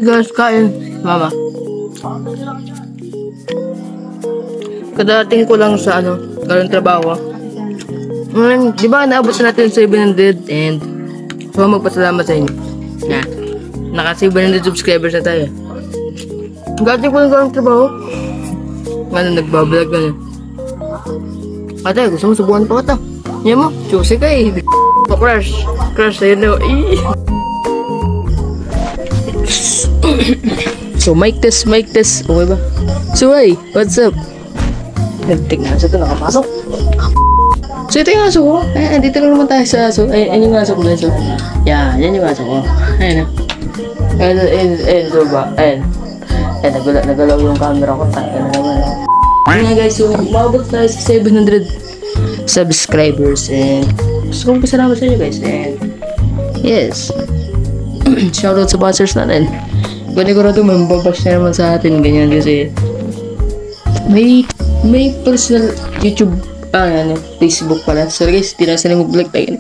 Guys, kain. Mama. Kadating ko lang sa kalang trabaho. Di ba naabot na natin 700 and so magpasalamat sa inyo. Na, naka 700 subscribers na tayo. Gating ko lang kalang trabaho. Nagbablog na yun. Ate, gusto mo subuhan pa kita. Yan mo, choosy ka eh. Pa-crush. Crush sa'yo na. So, mic test. Okay ba? So, hey, what's up? Tignan sa ito, nakapasok. So, ito yung aso ko. Dito lang naman tayo sa aso. Ayan yung aso ko guys. Yan yung aso ko. Ayan na. Ayan, so ba? Ayan, nagalaw yung camera ko. Ayan na naman. Ayan nga guys, so, umabot tayo sa 700 subscribers. And gusto kong pasalamat sa inyo guys. And yes. Shoutout sa sponsors natin. Gani ko na ito, mababash na naman sa atin. Ganyan kasi may personal YouTube, Facebook pala. Sorry guys, tinasa na mag-vlog tayo.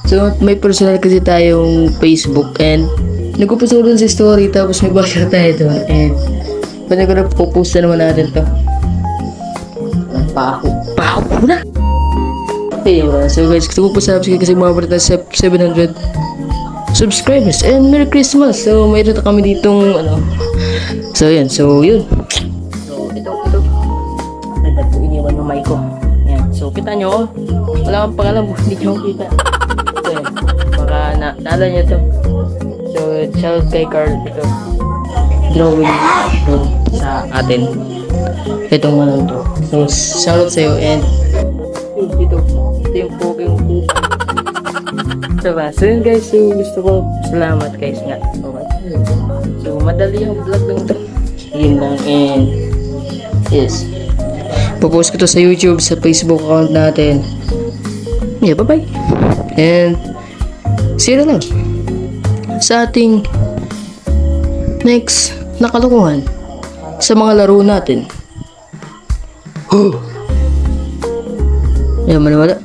So, may personal kasi tayong Facebook and nagpupuso doon sa story tapos may basher tayo doon. And gani ko na pupost na naman natin to. Pako na! Okay, so guys, gusto ko po subscribe kasi mga tayo sa 700 subscribers and Merry Christmas. So mayroon na kami ditong so yun. So ito nagdag po iniwan ng mic ko. Yan. So kita nyo, wala kang pangalan kung hindi nyo kita. So yan, baka naalala nyo to. So shout kay Carl ito, drawing sa atin itong to. So shout sa'yo and ito yung poking kupang. Diba? So yun guys, so gusto ko salamat guys nga. Okay. So madali yung vlog lang ito. Yun lang and yes. Popost ko to sa YouTube, sa Facebook account natin. Yeah, bye bye. And see you na lang sa ating next na kalokohan sa mga laro natin. Yan, maniwala.